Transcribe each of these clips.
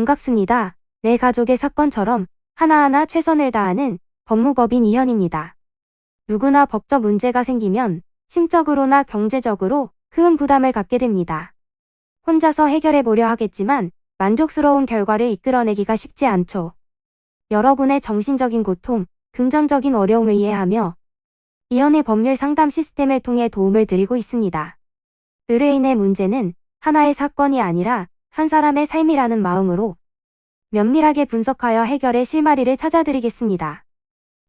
반갑습니다. 내 가족의 사건처럼 하나하나 최선을 다하는 법무법인 이현입니다. 누구나 법적 문제가 생기면 심적으로나 경제적으로 큰 부담을 갖게 됩니다. 혼자서 해결해 보려 하겠지만 만족스러운 결과를 이끌어내기가 쉽지 않죠. 여러분의 정신적인 고통, 금전적인 어려움을 이해하며 이현의 법률 상담 시스템을 통해 도움을 드리고 있습니다. 의뢰인의 문제는 하나의 사건이 아니라 한 사람의 삶이라는 마음으로 면밀하게 분석하여 해결의 실마리를 찾아드리겠습니다.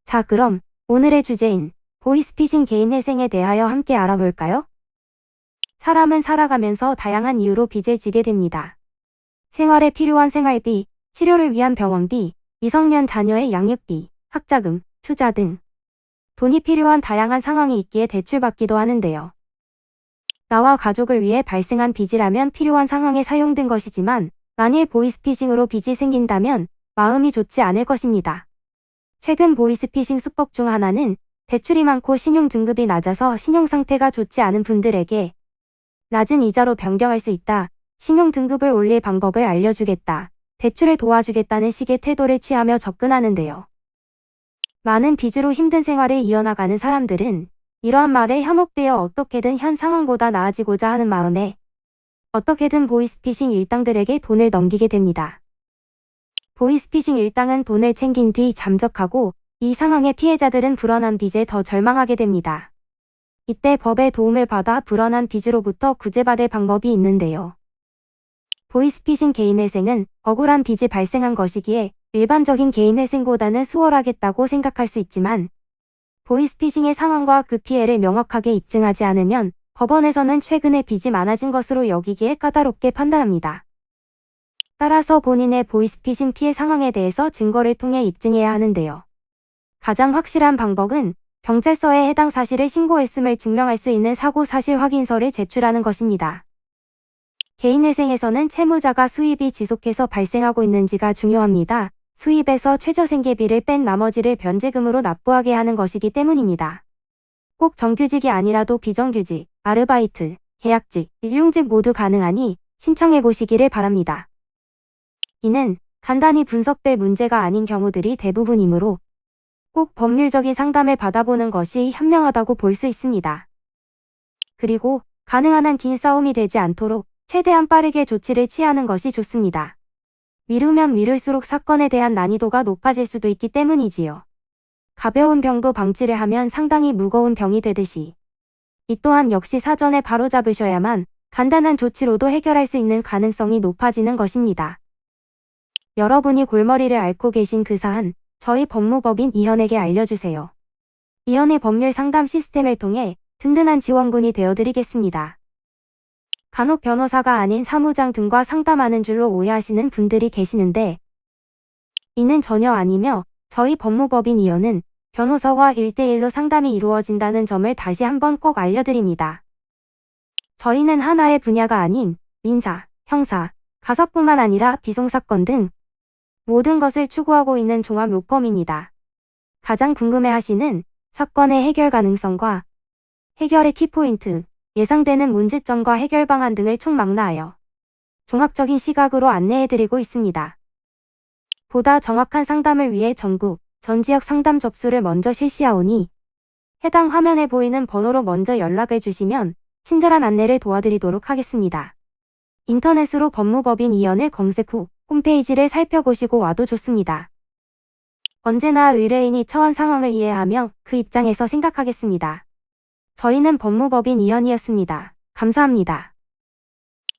자, 그럼 오늘의 주제인 보이스피싱 개인회생에 대하여 함께 알아볼까요? 사람은 살아가면서 다양한 이유로 빚을 지게 됩니다. 생활에 필요한 생활비, 치료를 위한 병원비, 미성년 자녀의 양육비, 학자금, 투자 등 돈이 필요한 다양한 상황이 있기에 대출받기도 하는데요. 나와 가족을 위해 발생한 빚이라면 필요한 상황에 사용된 것이지만 만일 보이스피싱으로 빚이 생긴다면 마음이 좋지 않을 것입니다. 최근 보이스피싱 수법 중 하나는 대출이 많고 신용 등급이 낮아서 신용 상태가 좋지 않은 분들에게 낮은 이자로 변경할 수 있다, 신용 등급을 올릴 방법을 알려주겠다, 대출을 도와주겠다는 식의 태도를 취하며 접근하는데요. 많은 빚으로 힘든 생활을 이어나가는 사람들은 이러한 말에 현혹되어 어떻게든 현 상황보다 나아지고자 하는 마음에 어떻게든 보이스피싱 일당들에게 돈을 넘기게 됩니다. 보이스피싱 일당은 돈을 챙긴 뒤 잠적하고 이 상황의 피해자들은 불어난 빚에 더 절망하게 됩니다. 이때 법의 도움을 받아 불어난 빚으로부터 구제받을 방법이 있는데요. 보이스피싱 개인회생은 억울한 빚이 발생한 것이기에 일반적인 개인회생보다는 수월하겠다고 생각할 수 있지만 보이스피싱의 상황과 그 피해를 명확하게 입증하지 않으면 법원에서는 최근에 빚이 많아진 것으로 여기기에 까다롭게 판단합니다. 따라서 본인의 보이스피싱 피해 상황에 대해서 증거를 통해 입증해야 하는데요. 가장 확실한 방법은 경찰서에 해당 사실을 신고했음을 증명할 수 있는 사고 사실 확인서를 제출하는 것입니다. 개인회생에서는 채무자가 수입이 지속해서 발생하고 있는지가 중요합니다. 수입에서 최저생계비를 뺀 나머지를 변제금으로 납부하게 하는 것이기 때문입니다. 꼭 정규직이 아니라도 비정규직, 아르바이트, 계약직, 일용직 모두 가능하니 신청해 보시기를 바랍니다. 이는 간단히 분석될 문제가 아닌 경우들이 대부분이므로 꼭 법률적인 상담을 받아보는 것이 현명하다고 볼 수 있습니다. 그리고 가능한 한 긴 싸움이 되지 않도록 최대한 빠르게 조치를 취하는 것이 좋습니다. 미루면 미룰수록 사건에 대한 난이도가 높아질 수도 있기 때문이지요. 가벼운 병도 방치를 하면 상당히 무거운 병이 되듯이 이 또한 역시 사전에 바로잡으셔야만 간단한 조치로도 해결할 수 있는 가능성이 높아지는 것입니다. 여러분이 골머리를 앓고 계신 그 사안, 저희 법무법인 이현에게 알려주세요. 이현의 법률 상담 시스템을 통해 든든한 지원군이 되어드리겠습니다. 간혹 변호사가 아닌 사무장 등과 상담하는 줄로 오해하시는 분들이 계시는데 이는 전혀 아니며 저희 법무법인 이현은 변호사와 1대1로 상담이 이루어진다는 점을 다시 한번 꼭 알려드립니다. 저희는 하나의 분야가 아닌 민사, 형사, 가사뿐만 아니라 비송사건 등 모든 것을 추구하고 있는 종합 로펌입니다. 가장 궁금해하시는 사건의 해결 가능성과 해결의 키포인트, 예상되는 문제점과 해결 방안 등을 총망라하여 종합적인 시각으로 안내해드리고 있습니다. 보다 정확한 상담을 위해 전국, 전 지역 상담 접수를 먼저 실시하오니 해당 화면에 보이는 번호로 먼저 연락을 주시면 친절한 안내를 도와드리도록 하겠습니다. 인터넷으로 법무법인 이현을 검색 후 홈페이지를 살펴보시고 와도 좋습니다. 언제나 의뢰인이 처한 상황을 이해하며 그 입장에서 생각하겠습니다. 저희는 법무법인 이현이었습니다. 감사합니다.